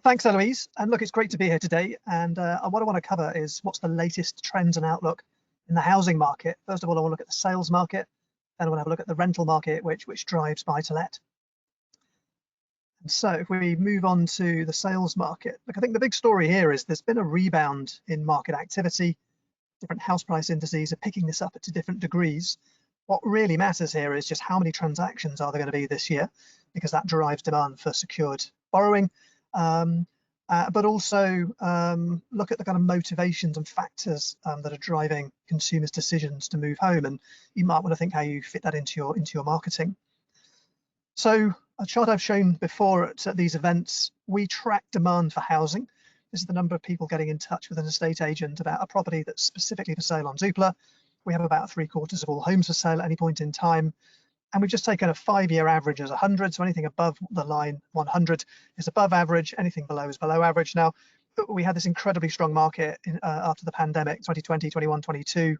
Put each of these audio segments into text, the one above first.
Thanks, Eloise. And look, it's great to be here today. And what I want to cover is what's the latest trends and outlook in the housing market. First of all, I want to look at the sales market. Then I want to have a look at the rental market, which drives buy to let. And so if we move on to the sales market, look, I think the big story here is there's been a rebound in market activity. Different house price indices are picking this up to different degrees. What really matters here is just how many transactions are there going to be this year, because that drives demand for secured borrowing. But also look at the kind of motivations and factors that are driving consumers' decisions to move home, and you might want to think how you fit that into your marketing. So a chart I've shown before at these events, we track demand for housing. This is the number of people getting in touch with an estate agent about a property that's specifically for sale on Zoopla. We have about 3/4 of all homes for sale at any point in time. And we've just taken a 5-year average as 100. So anything above the line 100 is above average. Anything below is below average. Now, we had this incredibly strong market after the pandemic, 2020, 21, 22,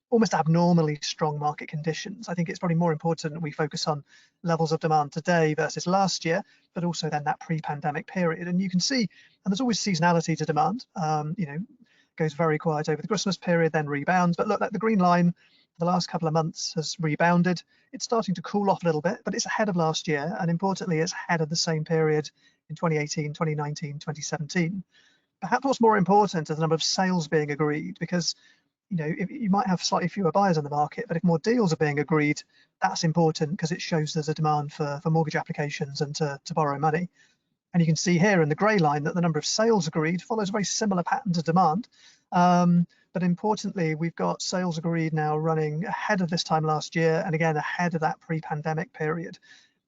almost abnormally strong market conditions. I think it's probably more important that we focus on levels of demand today versus last year, but also then that pre-pandemic period. And you can see, and there's always seasonality to demand, goes very quiet over the Christmas period, then rebounds. But look, like the green line, the last couple of months has rebounded. It's starting to cool off a little bit, but it's ahead of last year. And importantly, it's ahead of the same period in 2018, 2019, 2017. Perhaps what's more important is the number of sales being agreed, because you might have slightly fewer buyers in the market, but if more deals are being agreed, that's important because it shows there's a demand for mortgage applications and to borrow money. And you can see here in the grey line that the number of sales agreed follows a very similar pattern to demand. But importantly, we've got sales agreed now running ahead of this time last year, and again, ahead of that pre-pandemic period.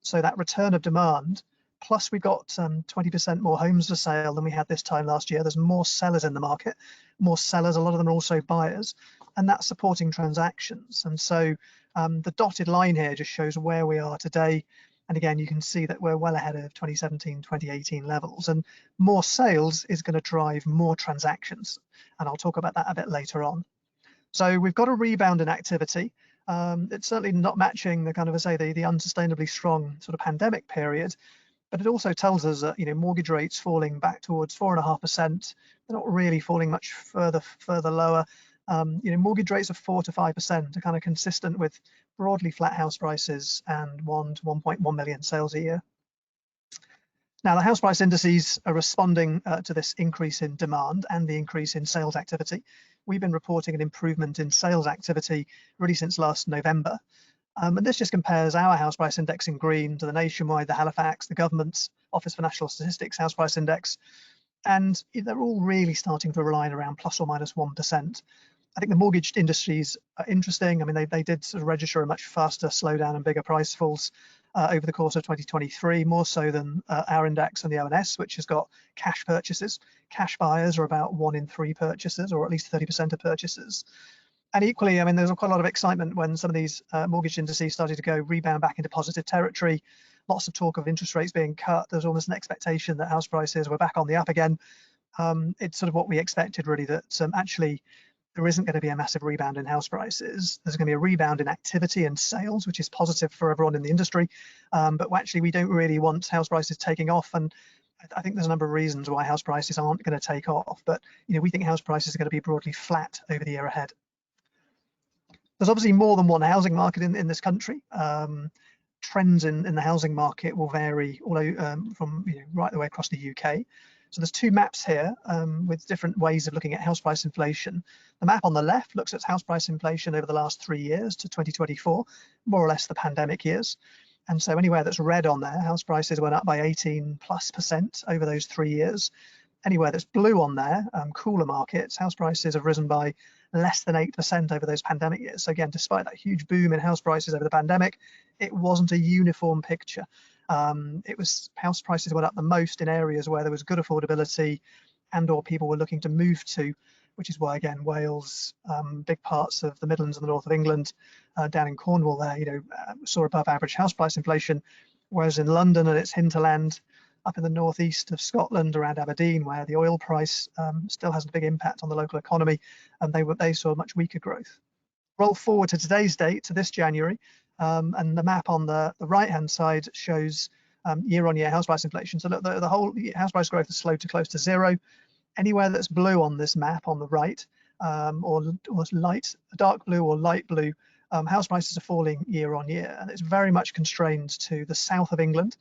So that return of demand, plus we've got 20% more homes for sale than we had this time last year. There's more sellers in the market, more sellers, a lot of them are also buyers, and that's supporting transactions. And so the dotted line here just shows where we are today. And again, you can see that we're well ahead of 2017, 2018 levels, and more sales is going to drive more transactions. And I'll talk about that a bit later on. So we've got a rebound in activity. It's certainly not matching the kind of, the unsustainably strong sort of pandemic period, but it also tells us that, mortgage rates falling back towards 4.5%. They're not really falling much further lower. Mortgage rates of 4 to 5% are kind of consistent with broadly flat house prices and 1 to 1.1 million sales a year. Now, the house price indices are responding to this increase in demand and the increase in sales activity. We've been reporting an improvement in sales activity really since last November. And this just compares our house price index in green to the nationwide, the Halifax, the government's Office for National Statistics house price index. And they're all really starting to align around plus or minus 1%. I think the mortgage industries are interesting. I mean, they did sort of register a much faster slowdown and bigger price falls over the course of 2023, more so than our index and the ONS, which has got cash purchases. Cash buyers are about 1 in 3 purchases, or at least 30% of purchases. And equally, I mean, there's quite a lot of excitement when some of these mortgage indices started to go rebound back into positive territory. Lots of talk of interest rates being cut. There's almost an expectation that house prices were back on the up again. It's sort of what we expected, really, that actually there isn't going to be a massive rebound in house prices. There's going to be a rebound in activity and sales, which is positive for everyone in the industry. But actually, we don't really want house prices taking off. And I think there's a number of reasons why house prices aren't going to take off. But we think house prices are going to be broadly flat over the year ahead. There's obviously more than one housing market in this country. Trends in the housing market will vary from right the way across the UK. So there's 2 maps here with different ways of looking at house price inflation. The map on the left looks at house price inflation over the last 3 years to 2024, more or less the pandemic years. And so anywhere that's red on there, house prices went up by 18+% over those 3 years. Anywhere that's blue on there, cooler markets, house prices have risen by less than 8% over those pandemic years. So again, despite that huge boom in house prices over the pandemic, it wasn't a uniform picture. It was house prices went up the most in areas where there was good affordability and or people were looking to move to, which is why, again, Wales, big parts of the Midlands and the north of England, down in Cornwall there, saw above average house price inflation, whereas in London and its hinterland, up in the northeast of Scotland around Aberdeen, where the oil price still has a big impact on the local economy, and they saw much weaker growth. Roll forward to today's date, to this January, and the map on the right-hand side shows year-on-year house price inflation. So look, the whole house price growth has slowed to close to zero. Anywhere that's blue on this map on the right, or dark blue or light blue, house prices are falling year on year, and it's very much constrained to the south of England,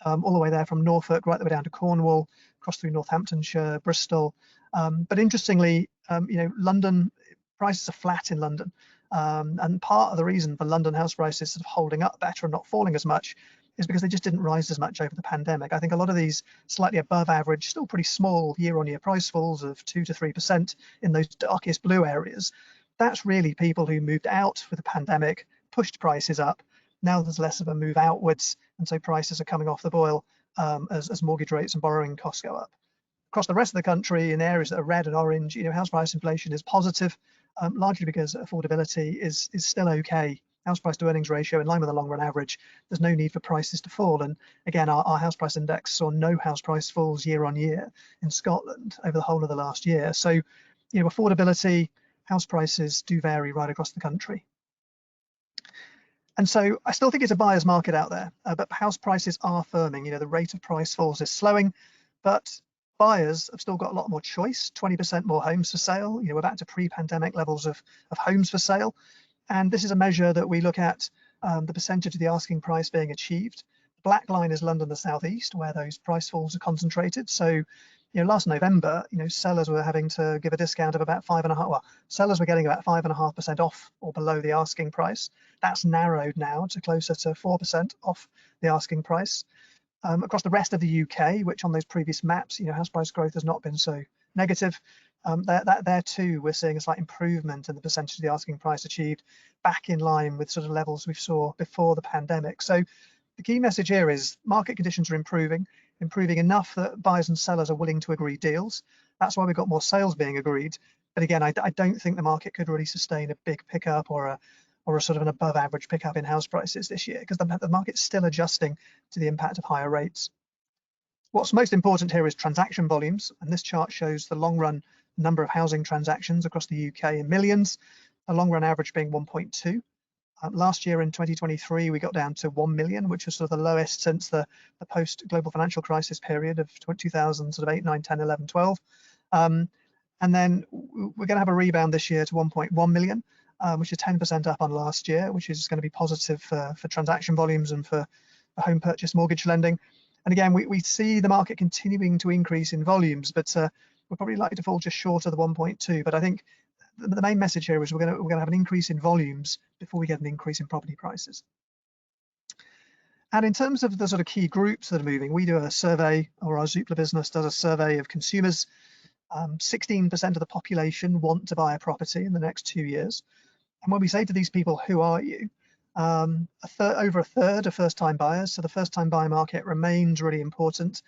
all the way there from Norfolk right the way down to Cornwall, across through Northamptonshire, Bristol. But interestingly, London prices are flat in London, and part of the reason for London house prices sort of holding up better and not falling as much is because they just didn't rise as much over the pandemic. I think a lot of these slightly above average, still pretty small year-on-year price falls of 2 to 3% in those darkest blue areas, that's really people who moved out for the pandemic, pushed prices up. Now there's less of a move outwards, and so prices are coming off the boil as mortgage rates and borrowing costs go up. Across the rest of the country, in areas that are red and orange, house price inflation is positive, largely because affordability is still okay. House price to earnings ratio in line with the long run average. There's no need for prices to fall. And again, our house price index saw no house price falls year on year in Scotland over the whole of the last year. So, affordability, house prices do vary right across the country. And so I still think it's a buyer's market out there, but house prices are firming. The rate of price falls is slowing, but buyers have still got a lot more choice, 20% more homes for sale. We're back to pre-pandemic levels of homes for sale. And this is a measure that we look at the percentage of the asking price being achieved. The black line is London, the southeast, where those price falls are concentrated. So, last November, sellers were having to give a discount of about 5.5%. Well, sellers were getting about 5.5% off or below the asking price. That's narrowed now to closer to 4% off the asking price. Across the rest of the UK, which on those previous maps, house price growth has not been so negative. There too, we're seeing a slight improvement in the percentage of the asking price achieved, back in line with sort of levels we saw before the pandemic. So the key message here is market conditions are improving enough that buyers and sellers are willing to agree deals. That's why we've got more sales being agreed. But again, I don't think the market could really sustain a big pickup or a sort of an above average pickup in house prices this year, because the market's still adjusting to the impact of higher rates. What's most important here is transaction volumes, and this chart shows the long run number of housing transactions across the UK in millions, a long run average being 1.2. Last year in 2023, we got down to 1 million, which was sort of the lowest since the post-global financial crisis period of 2008, 9, 10, 11, 12. And then we're going to have a rebound this year to 1.1 million, which is 10% up on last year, which is going to be positive for transaction volumes and for home purchase mortgage lending. And again, we see the market continuing to increase in volumes, but we're probably likely to fall just short of the 1.2. But I think the main message here is we're going to have an increase in volumes before we get an increase in property prices. And in terms of the sort of key groups that are moving, we do a survey, or our Zoopla business does a survey of consumers. 16% of the population want to buy a property in the next 2 years. And when we say to these people, who are you? Over a third are first-time buyers. So the first-time buyer market remains really important.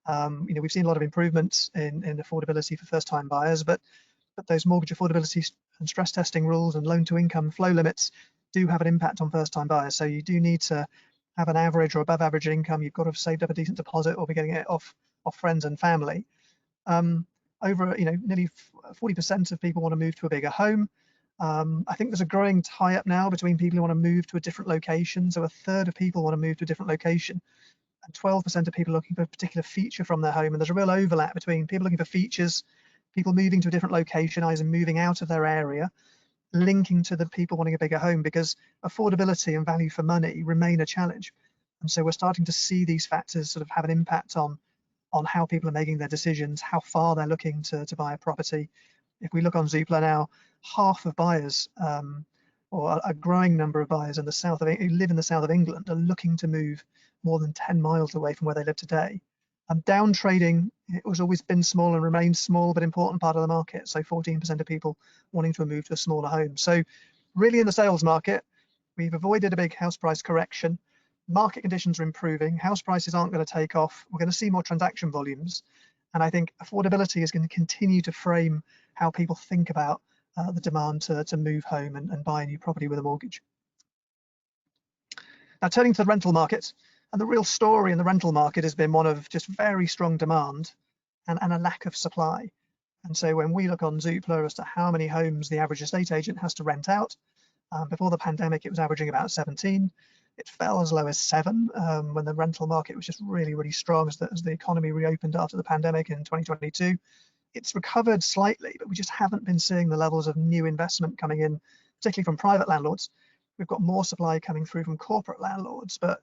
We've seen a lot of improvements in affordability for first-time buyers, but those mortgage affordability and stress testing rules and loan-to-income flow limits do have an impact on first-time buyers. So you do need to have an average or above average income. You've got to have saved up a decent deposit or be getting it off friends and family. Nearly 40% of people want to move to a bigger home. I think there's a growing tie-up now between people who want to move to a different location. So a third of people want to move to a different location, and 12% of people are looking for a particular feature from their home. And there's a real overlap between people looking for features, people moving to a different location, either moving out of their area, linking to the people wanting a bigger home, because affordability and value for money remain a challenge. And so we're starting to see these factors sort of have an impact on how people are making their decisions, how far they're looking to buy a property. If we look on Zoopla now, half of buyers, or a growing number of buyers in the south of who live in the south of England, are looking to move more than 10 miles away from where they live today. Down trading, it was always been small and remains small, but important part of the market. So 14% of people wanting to move to a smaller home. So really in the sales market, we've avoided a big house price correction. Market conditions are improving. House prices aren't going to take off. We're going to see more transaction volumes. And I think affordability is going to continue to frame how people think about the demand to move home and buy a new property with a mortgage. Now, turning to the rental market, and the real story in the rental market has been one of just very strong demand and a lack of supply. And so when we look on Zoopla as to how many homes the average estate agent has to rent out, Before the pandemic, it was averaging about 17. It fell as low as 7 when the rental market was just really, really strong as the economy reopened after the pandemic in 2022. It's recovered slightly, but we just haven't been seeing the levels of new investment coming in, particularly from private landlords. We've got more supply coming through from corporate landlords, but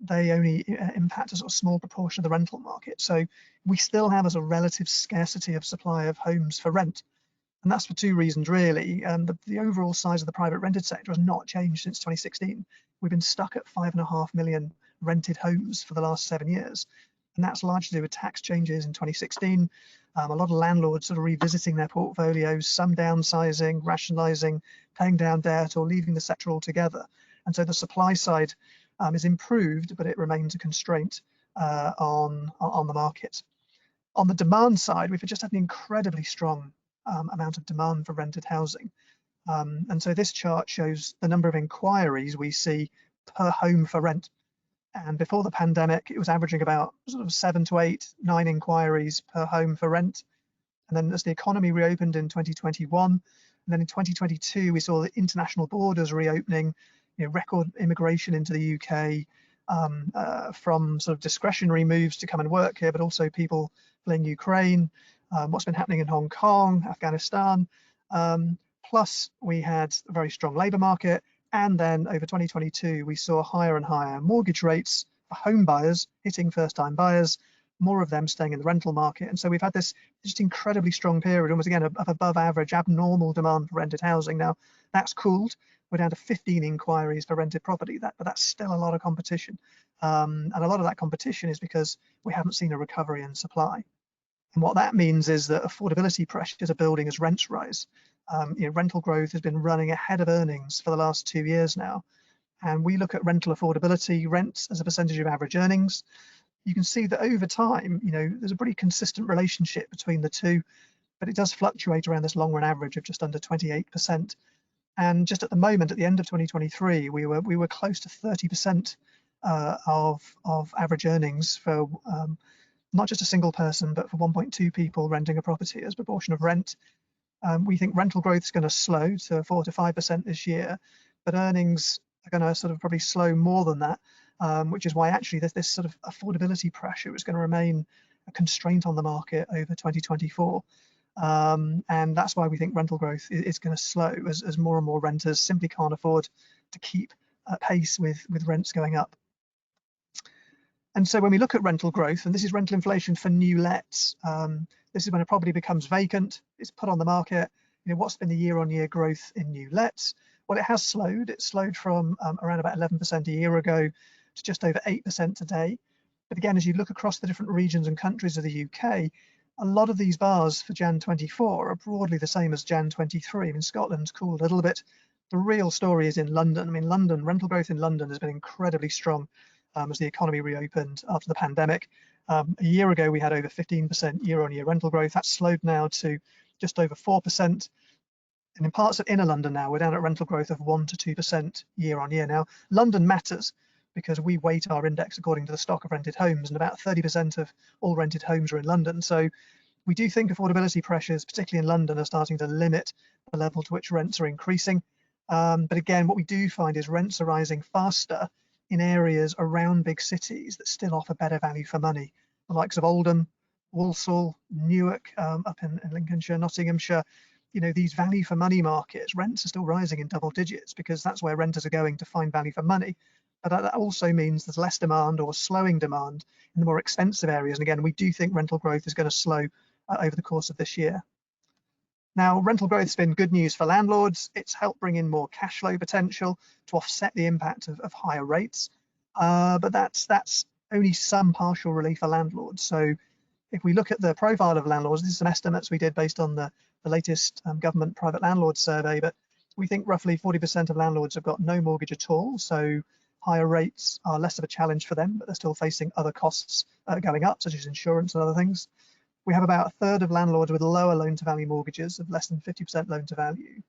they only impact a sort of small proportion of the rental market. So we still have as a relative scarcity of supply of homes for rent. And that's for two reasons, really. The overall size of the private rented sector has not changed since 2016. We've been stuck at 5.5 million rented homes for the last 7 years. And that's largely to do with tax changes in 2016. A lot of landlords sort of revisiting their portfolios, some downsizing, rationalising, paying down debt, or leaving the sector altogether. And so the supply side is improved, but it remains a constraint on the market. On the demand side, we've just had an incredibly strong amount of demand for rented housing. And so this chart shows the number of inquiries we see per home for rent. And before the pandemic, it was averaging about sort of 7 to 8, 9 inquiries per home for rent. And then as the economy reopened in 2021, and then in 2022, we saw the international borders reopening, record immigration into the UK from sort of discretionary moves to come and work here, but also people fleeing Ukraine, what's been happening in Hong Kong, Afghanistan. Plus, we had a very strong labour market. And then over 2022, we saw higher and higher mortgage rates for home buyers hitting first-time buyers, more of them staying in the rental market. And so we've had this just incredibly strong period, almost again of above average, abnormal demand for rented housing. Now, that's cooled. We're down to 15 inquiries for rented property, but that's still a lot of competition. And a lot of that competition is because we haven't seen a recovery in supply. And what that means is that affordability pressures are building as rents rise. Rental growth has been running ahead of earnings for the last 2 years now. And we look at rental affordability, rents as a percentage of average earnings. You can see that over time, there's a pretty consistent relationship between the two, but it does fluctuate around this long run average of just under 28%. And just at the moment, at the end of 2023, we were close to 30% of average earnings for not just a single person, but for 1.2 people renting a property as a proportion of rent. We think rental growth is going to slow to 4 to 5% this year, but earnings are going to sort of probably slow more than that, which is why actually this sort of affordability pressure is going to remain a constraint on the market over 2024. And that's why we think rental growth is going to slow as more and more renters simply can't afford to keep pace with rents going up. And so when we look at rental growth, and this is rental inflation for new lets, this is when a property becomes vacant, it's put on the market. What's been the year-on-year growth in new lets? Well, it has slowed. It slowed from around about 11% a year ago to just over 8% today. But again, as you look across the different regions and countries of the UK, a lot of these bars for Jan 24 are broadly the same as Jan 23. I mean, Scotland's cooled a little bit. The real story is in London. I mean, rental growth in London has been incredibly strong as the economy reopened after the pandemic. A year ago, we had over 15% year-on-year rental growth. That's slowed now to just over 4%. And in parts of inner London now, we're down at rental growth of 1 to 2% year-on-year. Now, London matters because we weight our index according to the stock of rented homes, and about 30% of all rented homes are in London. So we do think affordability pressures, particularly in London, are starting to limit the level to which rents are increasing. But again, what we do find is rents are rising faster in areas around big cities that still offer better value for money, the likes of Oldham, Walsall, Newark, up in Lincolnshire, Nottinghamshire. These value for money markets, rents are still rising in double digits because that's where renters are going to find value for money. But that also means there's less demand or slowing demand in the more expensive areas. And again, we do think rental growth is going to slow over the course of this year. Now, rental growth has been good news for landlords. It's helped bring in more cash flow potential to offset the impact of higher rates. But that's only some partial relief for landlords. So if we look at the profile of landlords, this is some estimates we did based on the latest government private landlord survey, but we think roughly 40% of landlords have got no mortgage at all. So higher rates are less of a challenge for them, but they're still facing other costs going up, such as insurance and other things. We have about a third of landlords with lower loan-to-value mortgages of less than 50% loan-to-value.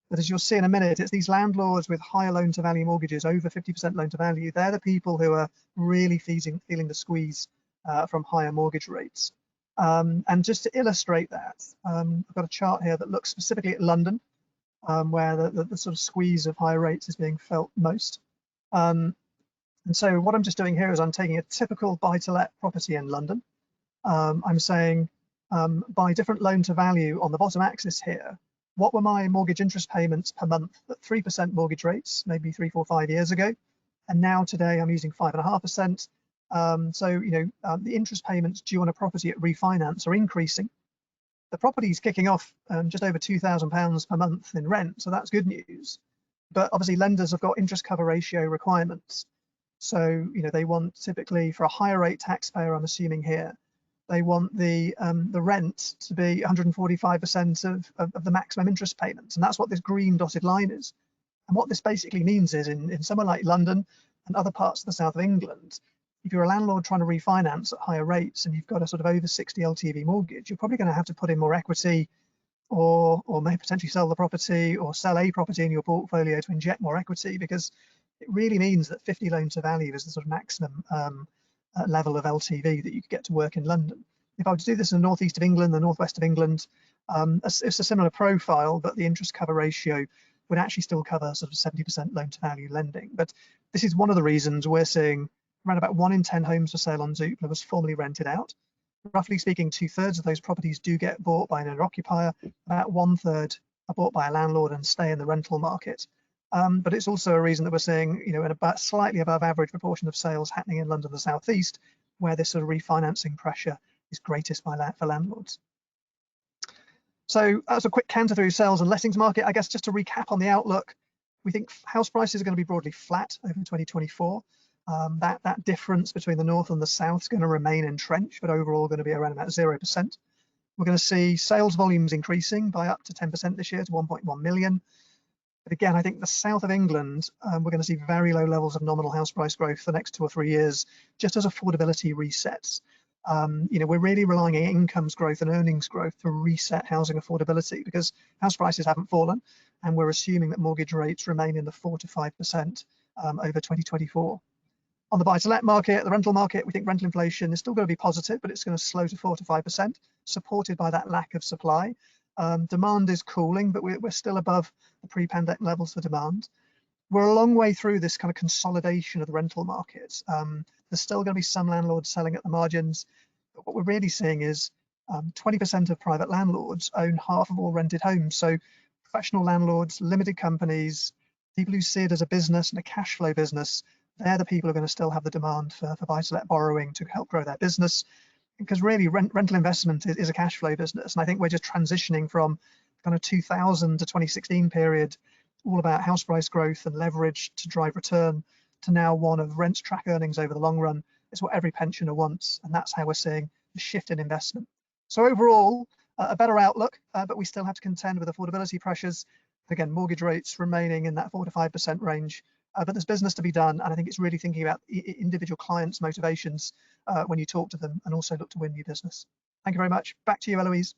But as you'll see in a minute, it's these landlords with higher loan-to-value mortgages, over 50% loan-to-value. They're the people who are really feeling the squeeze from higher mortgage rates. And just to illustrate that, I've got a chart here that looks specifically at London. where the sort of squeeze of higher rates is being felt most. And so what I'm just doing here is I'm taking a typical buy-to-let property in London. I'm saying by different loan to value on the bottom axis here, what were my mortgage interest payments per month at 3% mortgage rates, maybe 3, 4, 5 years ago? And now today I'm using 5.5%. So, the interest payments due on a property at refinance are increasing. The property's kicking off just over £2,000 per month in rent, so that's good news. But obviously lenders have got interest cover ratio requirements. So, they want typically for a higher rate taxpayer, I'm assuming here, they want the rent to be 145% of the maximum interest payments. And that's what this green dotted line is. And what this basically means is in somewhere like London and other parts of the south of England, if you're a landlord trying to refinance at higher rates and you've got a sort of over 60 LTV mortgage, you're probably going to have to put in more equity or may potentially sell the property or sell a property in your portfolio to inject more equity, because it really means that 50 loan to value is the sort of maximum level of LTV that you could get to work in London. If I were to do this in the northeast of England, the northwest of England, it's a similar profile, but the interest cover ratio would actually still cover sort of 70% loan to value lending. But this is one of the reasons we're seeing around about 1 in 10 homes for sale on Zoopla was formerly rented out. Roughly speaking, 2/3 of those properties do get bought by an owner occupier. About 1/3 are bought by a landlord and stay in the rental market. But it's also a reason that we're seeing, an about slightly above average proportion of sales happening in London, the southeast, where this sort of refinancing pressure is greatest for landlords. So as a quick canter through sales and lettings market, I guess just to recap on the outlook, we think house prices are going to be broadly flat over 2024. That difference between the north and the south is going to remain entrenched, but overall going to be around about 0%. We're going to see sales volumes increasing by up to 10% this year to 1.1 million. But again, I think the south of England, we're going to see very low levels of nominal house price growth for the next 2 or 3 years, just as affordability resets. We're really relying on incomes growth and earnings growth to reset housing affordability, because house prices haven't fallen, and we're assuming that mortgage rates remain in the 4 to 5% over 2024. On the buy-to-let market, the rental market, we think rental inflation is still going to be positive, but it's going to slow to 4 to 5%, supported by that lack of supply. Demand is cooling, but we're still above the pre-pandemic levels for demand. We're a long way through this kind of consolidation of the rental markets. There's still going to be some landlords selling at the margins, but what we're really seeing is 20% of private landlords own half of all rented homes. So professional landlords, limited companies, people who see it as a business and a cash flow business, they're the people who are going to still have the demand for buy-to-let borrowing to help grow their business. Because really rental investment is a cash flow business. And I think we're just transitioning from kind of 2000 to 2016 period, all about house price growth and leverage to drive return, to now one of rents track earnings over the long run. It's what every pensioner wants. And that's how we're seeing the shift in investment. So overall, a better outlook, but we still have to contend with affordability pressures. Again, mortgage rates remaining in that 4 to 5% range. But there's business to be done, and I think it's really thinking about individual clients' motivations when you talk to them, and also look to win new business. Thank you very much. Back to you, Eloise.